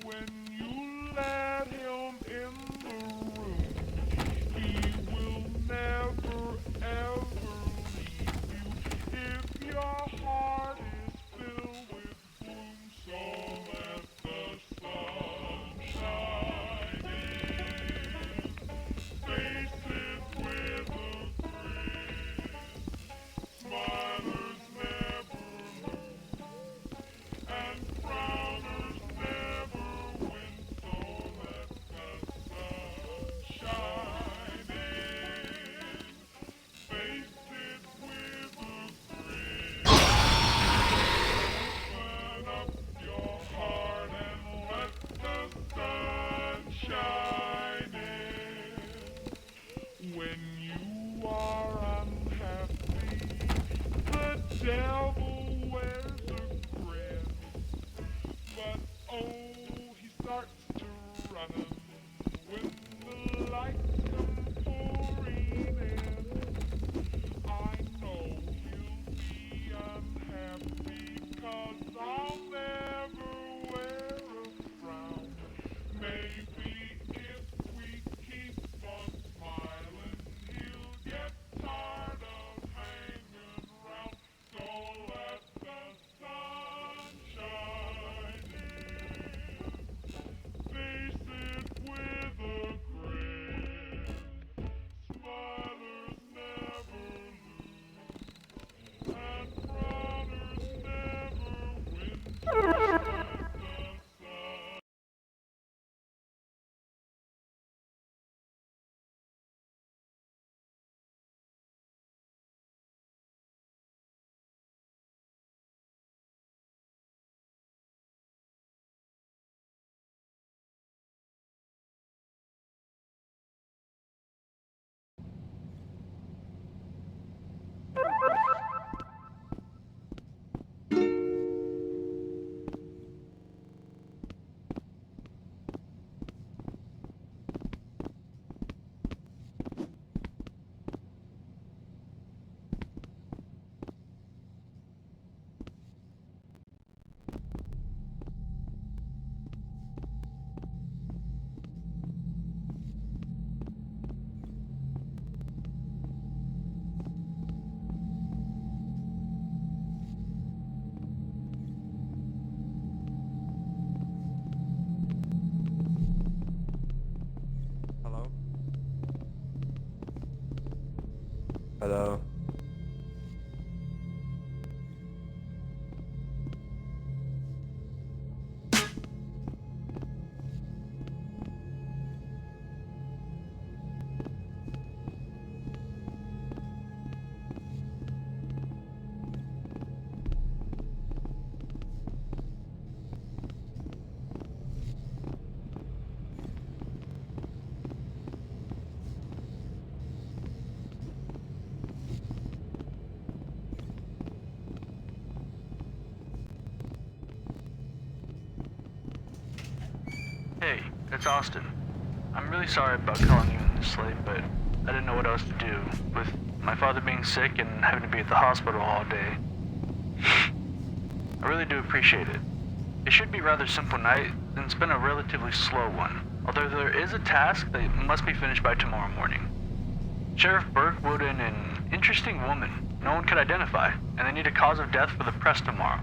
when you let him in the room. He will never ever leave you if your heart is filled with gloom. So let the sun shine in. Face it with a grin. Smilers never lose, and frowners never win. So let the sun shine in. Face it with a grin. Open up your heart and let the sun shine in. When you are unhappy, the devil wears a grin. But oh, he starts to run when the lights come pouring in. I know he'll be unhappy 'cause I'll never wear a frown. Maybe if we keep on smiling, he'll get tired of hanging around. So let the sun shine in. Face it with a grin. Smilers never lose, and frowners never win. So let the sun. Hello? Hello? Hey, it's Austin. I'm really sorry about calling you in this late, but I didn't know what else to do, with my father being sick and having to be at the hospital all day. I really do appreciate it. It should be a rather simple night, and it's been a relatively slow one, although there is a task that must be finished by tomorrow morning. Sheriff Burke wrote in an interesting woman no one could identify, and they need a cause of death for the press tomorrow.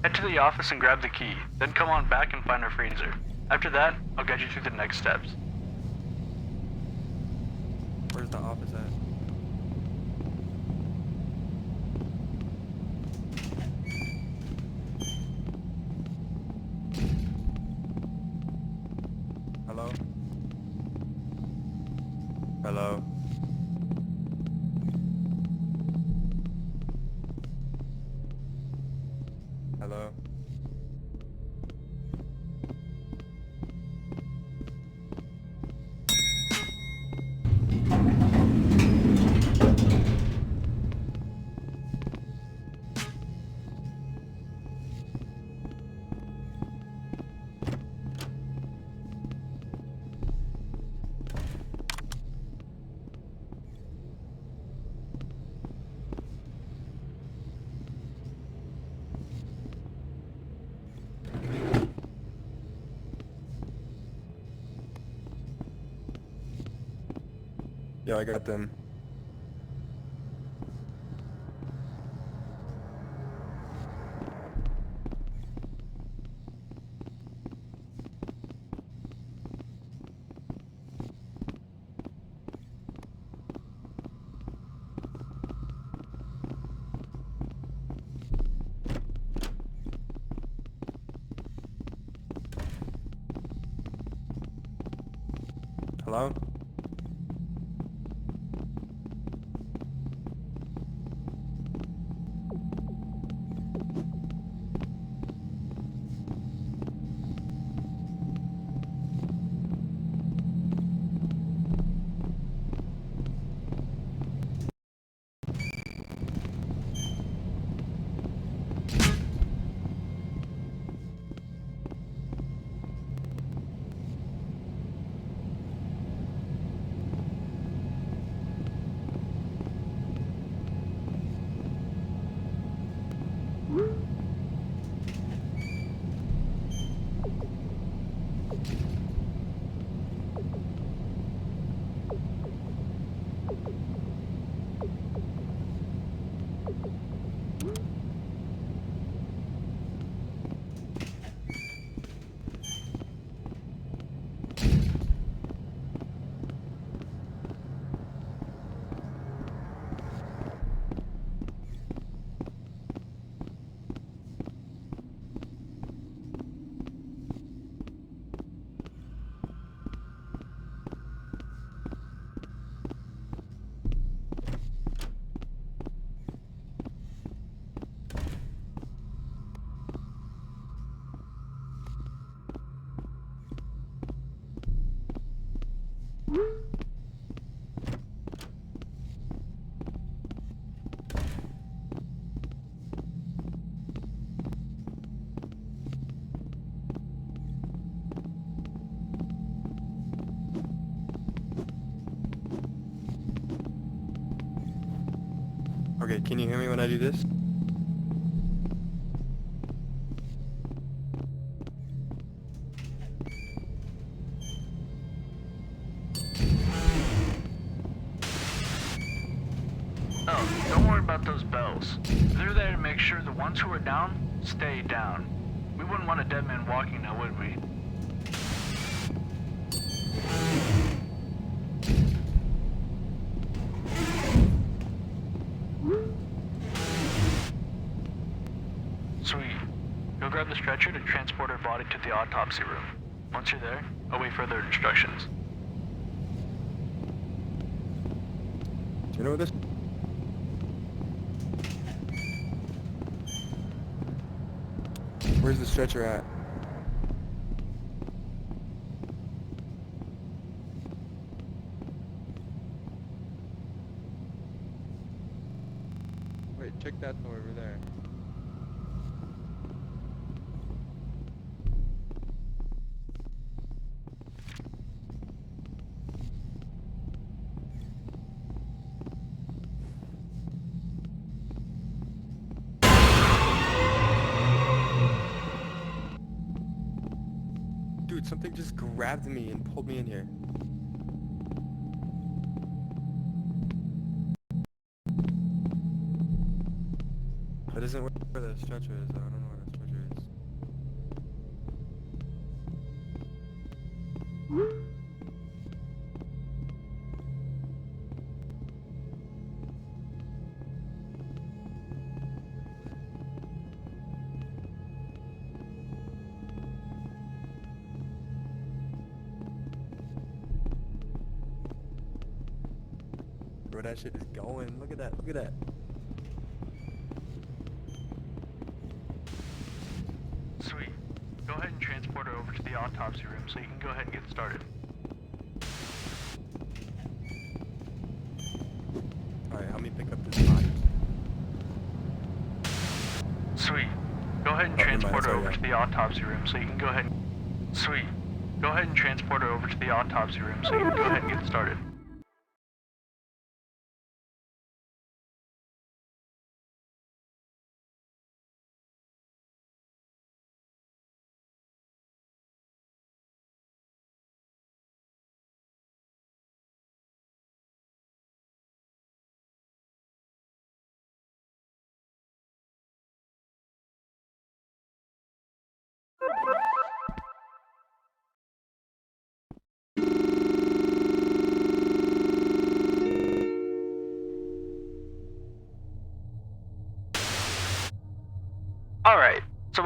Head to the office and grab the key, then come on back and find our freezer. After that, I'll guide you through the next steps. Where's the office at? Hello? Hello? Hello? Yo, I got them. Hello? Okay, can you hear me when I do this? Oh, don't worry about those bells. They're there to make sure the ones who are down stay down. We wouldn't want a dead man walking now, would we? Sweet. Go grab the stretcher to transport her body to the autopsy room. Once you're there, I'll wait further instructions. Do you know what this? Where's the stretcher at? Wait, check that door over there. Dude, something just grabbed me and pulled me in here. That isn't where the stretcher is, though. I don't know where the stretcher is. Bro, that shit is going. Look at that. Look at that. Sweet. Go ahead and transport her over to the autopsy room so you can go ahead and get started. Alright, help me pick up this body. Sweet. Go ahead and Oh, never mind, transport her sorry, over yeah. to the autopsy room so you can go ahead. Sweet. Go ahead and transport her over to the autopsy room so you can go ahead and get started.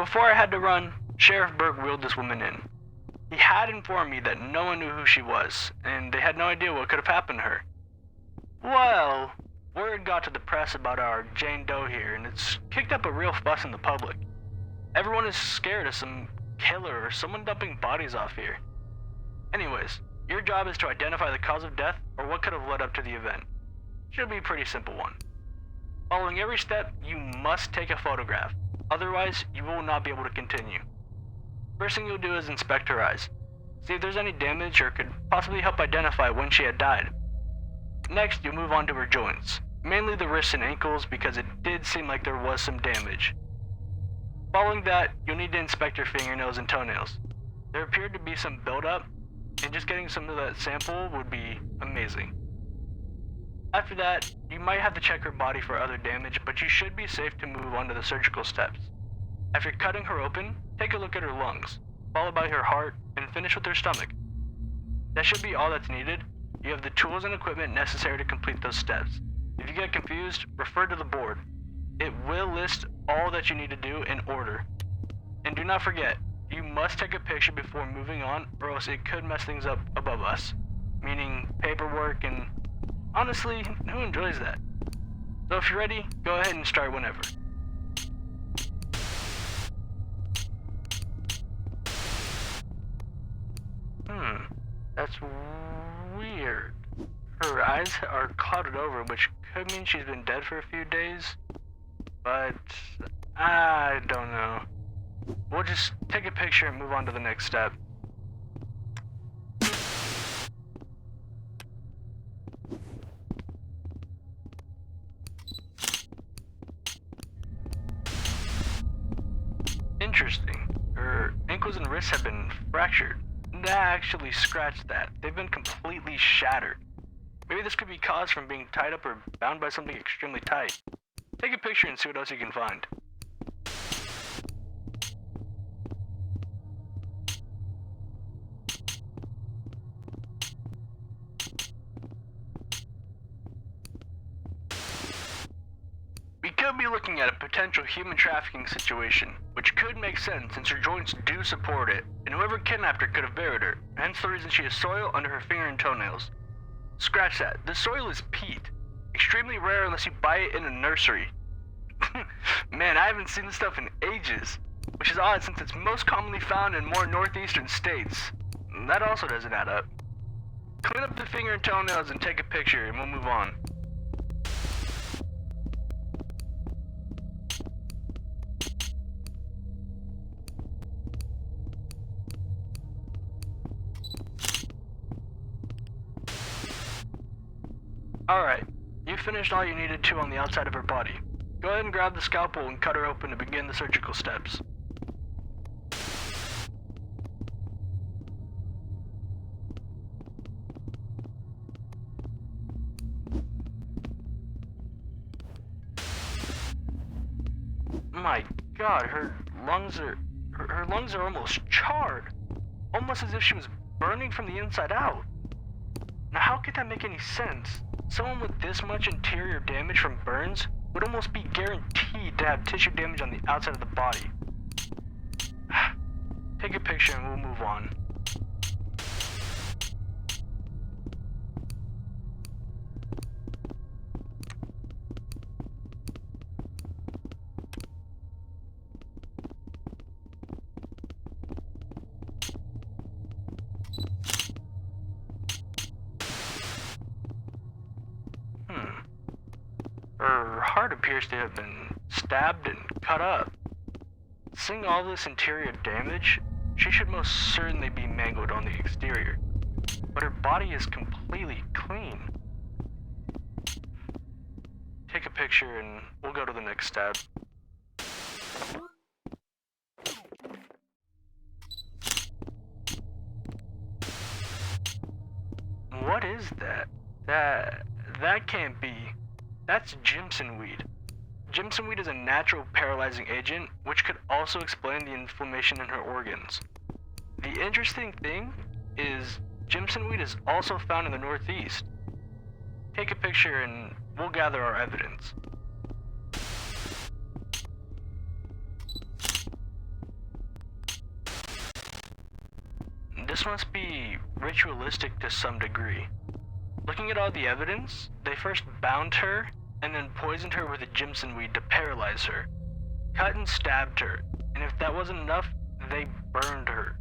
before I had to run, Sheriff Berg wheeled this woman in. He had informed me that no one knew who she was, and they had no idea what could have happened to her. Well, word got to the press about our Jane Doe here, and it's kicked up a real fuss in the public. Everyone is scared of some killer or someone dumping bodies off here. Anyways, your job is to identify the cause of death or what could have led up to the event. Should be a pretty simple one. Following every step, you must take a photograph. Otherwise, you will not be able to continue. First thing you'll do is inspect her eyes. See if there's any damage or could possibly help identify when she had died. Next, you'll move on to her joints, mainly the wrists and ankles because it did seem like there was some damage. Following that, you'll need to inspect her fingernails and toenails. There appeared to be some buildup, and just getting some of that sample would be amazing. After that, you might have to check her body for other damage, but you should be safe to move on to the surgical steps. After cutting her open, take a look at her lungs, followed by her heart, and finish with her stomach. That should be all that's needed. You have the tools and equipment necessary to complete those steps. If you get confused, refer to the board. It will list all that you need to do in order. And do not forget, you must take a picture before moving on, or else it could mess things up above us. Meaning paperwork, and honestly, who enjoys that? So if you're ready, go ahead and start whenever. That's weird. Her eyes are clouded over, which could mean she's been dead for a few days. But I don't know. We'll just take a picture and move on to the next step. Interesting. Her ankles and wrists have been fractured. That actually scratched that. They've been completely shattered. Maybe this could be caused from being tied up or bound by something extremely tight. Take a picture and see what else you can find. We could be looking at a potential human trafficking situation, which could make sense since her joints do support it, and whoever kidnapped her could have buried her, hence the reason she has soil under her finger and toenails. Scratch that. The soil is peat. Extremely rare unless you buy it in a nursery. Man, I haven't seen this stuff in ages, which is odd since it's most commonly found in more northeastern states. That also doesn't add up. Clean up the finger and toenails and take a picture and we'll move on. Alright, you finished all you needed to on the outside of her body. Go ahead and grab the scalpel and cut her open to begin the surgical steps. My god, her lungs are almost charred. Almost as if she was burning from the inside out. Now how could that make any sense? Someone with this much interior damage from burns would almost be guaranteed to have tissue damage on the outside of the body. Take a picture and we'll move on. Her heart appears to have been stabbed and cut up. Seeing all this interior damage, she should most certainly be mangled on the exterior. But her body is completely clean. Take a picture and we'll go to the next step. What is that? That can't be. That's Jimson weed. Jimson weed is a natural paralyzing agent, which could also explain the inflammation in her organs. The interesting thing is, Jimson weed is also found in the Northeast. Take a picture and we'll gather our evidence. this must be ritualistic to some degree. Looking at all the evidence, they first bound her and then poisoned her with a Jimson weed to paralyze her, cut and stabbed her, and if that wasn't enough, they burned her,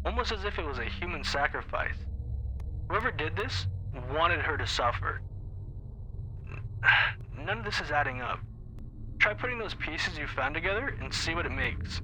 almost as if it was a human sacrifice. Whoever did this wanted her to suffer. None of this is adding up. Try putting those pieces you found together and see what it makes.